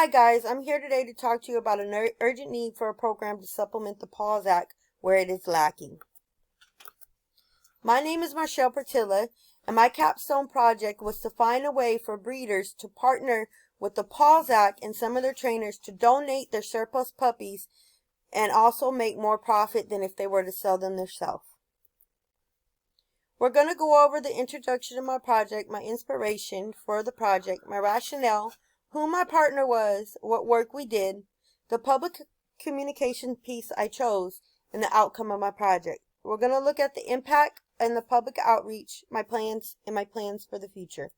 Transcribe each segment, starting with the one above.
Hi guys, I'm here today to talk to you about an urgent need for a program to supplement the PAWS Act where it is lacking. My name is Marshall Portilla, and my capstone project was to find a way for breeders to partner with the PAWS Act and some of their trainers to donate their surplus puppies and also make more profit than if they were to sell them themselves. We're going to go over the introduction of my project, my inspiration for the project, my rationale, who my partner was, what work we did, the public communication piece I chose, and the outcome of my project. We're going to look at the impact and the public outreach, my plans for the future.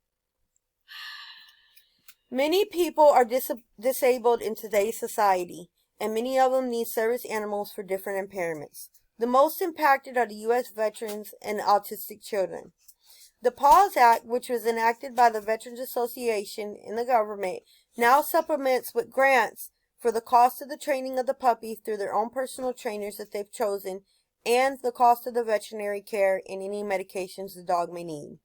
Many people are disabled in today's society, and many of them need service animals for different impairments. The most impacted are the U.S. veterans and autistic children. The PAWS Act, which was enacted by the Veterans Association and the government, now supplements with grants for the cost of the training of the puppy through their own personal trainers that they've chosen, and the cost of the veterinary care and any medications the dog may need.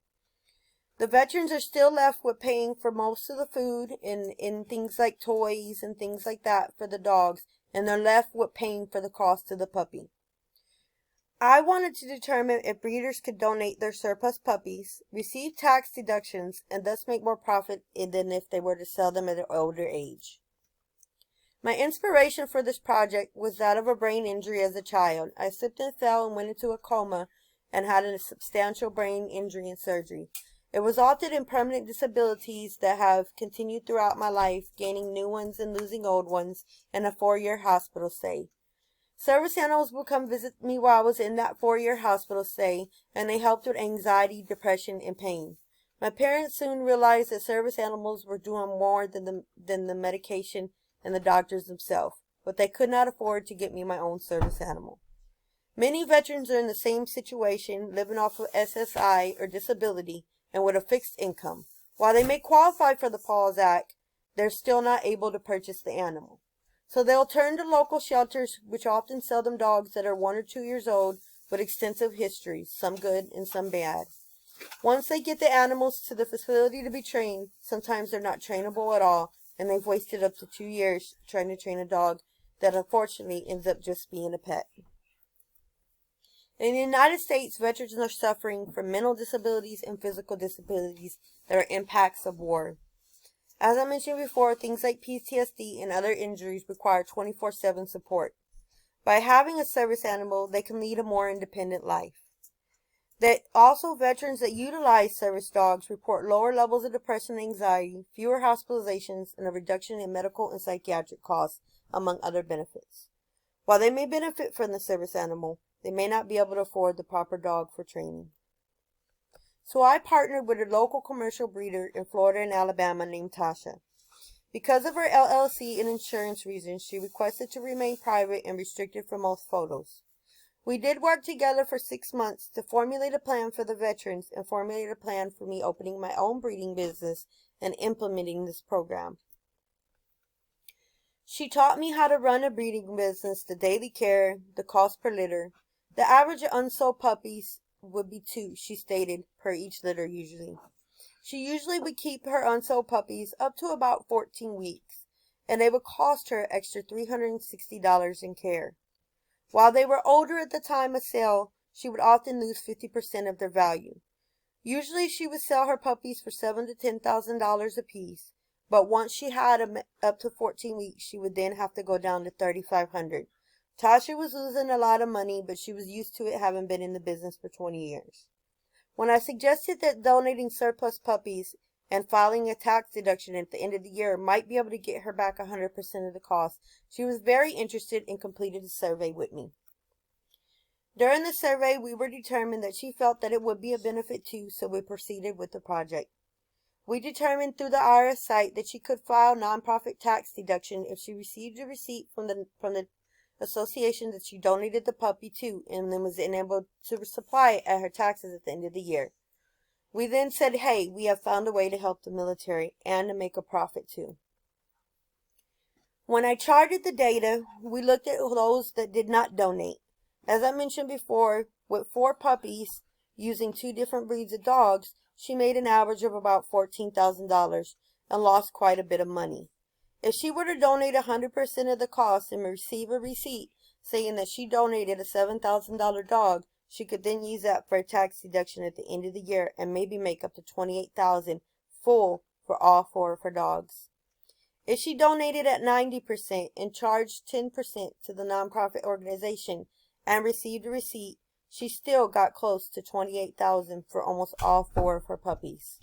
The veterans are still left with paying for most of the food and things like toys and things like that for the dogs, and they're left with paying for the cost of the puppy. I wanted to determine if breeders could donate their surplus puppies, receive tax deductions, and thus make more profit than if they were to sell them at an older age. My inspiration for this project was that of a brain injury as a child. I slipped and fell and went into a coma and had a substantial brain injury and surgery. It resulted in permanent disabilities that have continued throughout my life, gaining new ones and losing old ones, and a 4-year hospital stay. Service animals would come visit me while I was in that 4-year hospital stay, and they helped with anxiety, depression, and pain. My parents soon realized that service animals were doing more than the medication and the doctors themselves, but they could not afford to get me my own service animal. Many veterans are in the same situation, living off of SSI or disability and with a fixed income. While they may qualify for the PAWS Act, they're still not able to purchase the animal. So they'll turn to local shelters, which often sell them dogs that are 1 or 2 years old with extensive histories, some good and some bad. Once they get the animals to the facility to be trained, sometimes they're not trainable at all, and they've wasted up to 2 years trying to train a dog that unfortunately ends up just being a pet. In the United States, veterans are suffering from mental disabilities and physical disabilities that are impacts of war. As I mentioned before, things like PTSD and other injuries require 24/7 support. By having a service animal, they can lead a more independent life. Veterans that utilize service dogs report lower levels of depression and anxiety, fewer hospitalizations, and a reduction in medical and psychiatric costs, among other benefits. While they may benefit from the service animal, they may not be able to afford the proper dog for training. So I partnered with a local commercial breeder in Florida and Alabama named Tasha. Because of her LLC and insurance reasons, she requested to remain private and restricted from most photos. We did work together for 6 months to formulate a plan for the veterans and formulate a plan for me opening my own breeding business and implementing this program. She taught me how to run a breeding business, the daily care, the cost per litter. The average of unsold puppies would be 2, she stated, per each litter usually. She usually would keep her unsold puppies up to about 14 weeks, and they would cost her extra $360 in care. While they were older at the time of sale, she would often lose 50% of their value. Usually she would sell her puppies for $7,000 to $10,000 apiece, but once she had them up to 14 weeks, she would then have to go down to $3,500. Tasha was losing a lot of money, but she was used to it, having been in the business for 20 years. When I suggested that donating surplus puppies and filing a tax deduction at the end of the year might be able to get her back 100% of the cost, she was very interested and completed a survey with me. During the survey, we were determined that she felt that it would be a benefit too, so we proceeded with the project. We determined through the IRS site that she could file nonprofit tax deduction if she received a receipt from the association that she donated the puppy to, and then was enabled to supply it at her taxes at the end of the year. We then said, hey, we have found a way to help the military and to make a profit too. When I charted the data, we looked at those that did not donate. As I mentioned before, with 4 puppies using 2 different breeds of dogs, she made an average of about $14,000 and lost quite a bit of money. If she were to donate 100% of the cost and receive a receipt saying that she donated a $7,000 dog, she could then use that for a tax deduction at the end of the year and maybe make up to $28,000 full for all 4 of her dogs. If she donated at 90% and charged 10% to the nonprofit organization and received a receipt, she still got close to $28,000 for almost all 4 of her puppies.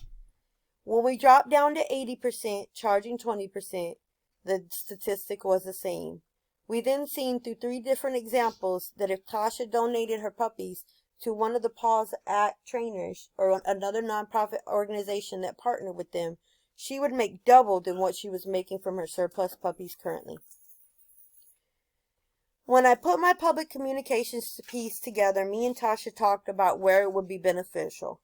When we dropped down to 80%, charging 20%, the statistic was the same. We then seen through 3 different examples that if Tasha donated her puppies to one of the Paws Act trainers or another nonprofit organization that partnered with them, she would make double than what she was making from her surplus puppies currently. When I put my public communications piece together, me and Tasha talked about where it would be beneficial.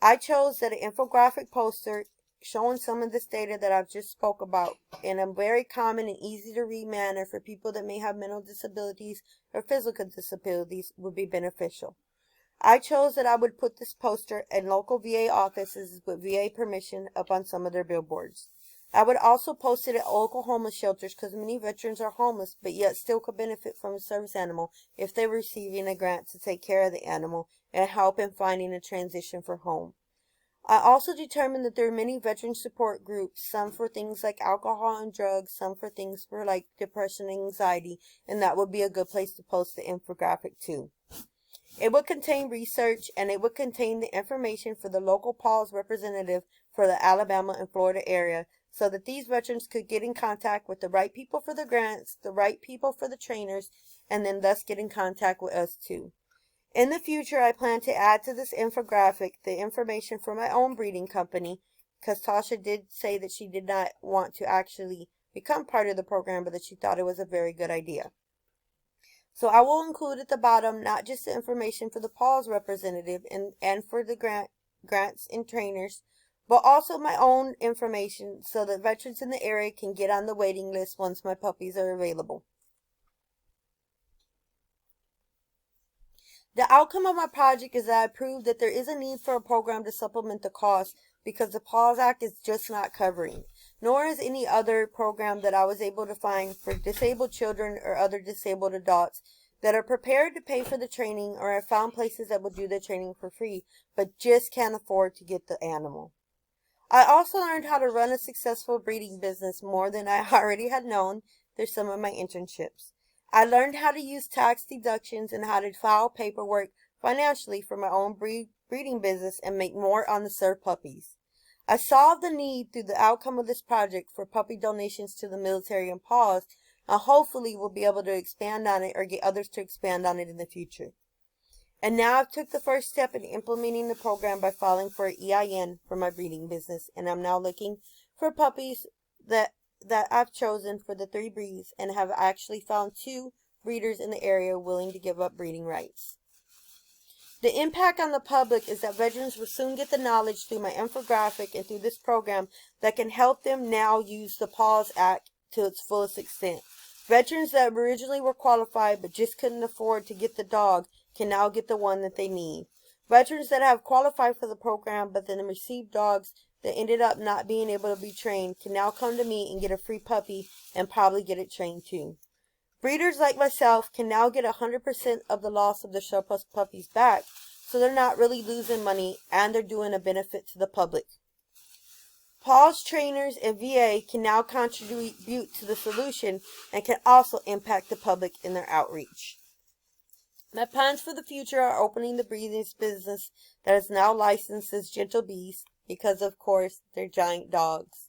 I chose that an infographic poster showing some of this data that I've just spoke about in a very common and easy to read manner for people that may have mental disabilities or physical disabilities would be beneficial. I chose that I would put this poster in local VA offices with VA permission up on some of their billboards. I would also post it at local homeless shelters because many veterans are homeless but yet still could benefit from a service animal if they were receiving a grant to take care of the animal and help in finding a transition for home. I also determined that there are many veteran support groups, some for things like alcohol and drugs, some for things for like depression and anxiety, and that would be a good place to post the infographic too. It would contain research and it would contain the information for the local PAWS representative for the Alabama and Florida area so that these veterans could get in contact with the right people for the grants, the right people for the trainers, and then thus get in contact with us too. In the future, I plan to add to this infographic the information for my own breeding company because Tasha did say that she did not want to actually become part of the program, but that she thought it was a very good idea. So I will include at the bottom not just the information for the PAWS representative and for the grants and trainers, but also my own information so that veterans in the area can get on the waiting list once my puppies are available. The outcome of my project is that I proved that there is a need for a program to supplement the cost because the PAWS Act is just not covering, nor is any other program that I was able to find for disabled children or other disabled adults that are prepared to pay for the training or have found places that will do the training for free, but just can't afford to get the animal. I also learned how to run a successful breeding business more than I already had known through some of my internships. I learned how to use tax deductions and how to file paperwork financially for my own breeding business and make more on the Sir puppies. I solved the need through the outcome of this project for puppy donations to the military and PAWS, and hopefully we'll be able to expand on it or get others to expand on it in the future. And now I've took the first step in implementing the program by filing for an EIN for my breeding business, and I'm now looking for puppies that I've chosen for the 3 breeds and have actually found 2 breeders in the area willing to give up breeding rights. The impact on the public is that veterans will soon get the knowledge through my infographic and through this program that can help them now use the PAWS Act to its fullest extent. Veterans that originally were qualified but just couldn't afford to get the dog can now get the one that they need. Veterans that have qualified for the program but then received dogs that ended up not being able to be trained can now come to me and get a free puppy and probably get it trained too. Breeders like myself can now get 100% of the loss of their surplus puppies back, so they're not really losing money and they're doing a benefit to the public. PAWS trainers and VA can now contribute to the solution and can also impact the public in their outreach. My plans for the future are opening the breeding business that is now licensed as Gentle Beast because, of course, they're giant dogs.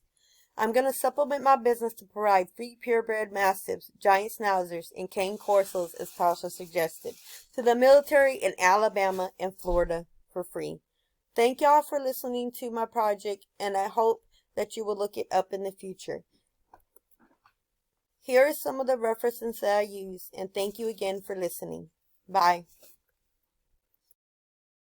I'm going to supplement my business to provide free purebred mastiffs, giant schnauzers, and cane corsos, as Tasha suggested, to the military in Alabama and Florida for free. Thank y'all for listening to my project, and I hope that you will look it up in the future. Here are some of the references that I use, and thank you again for listening. Bye.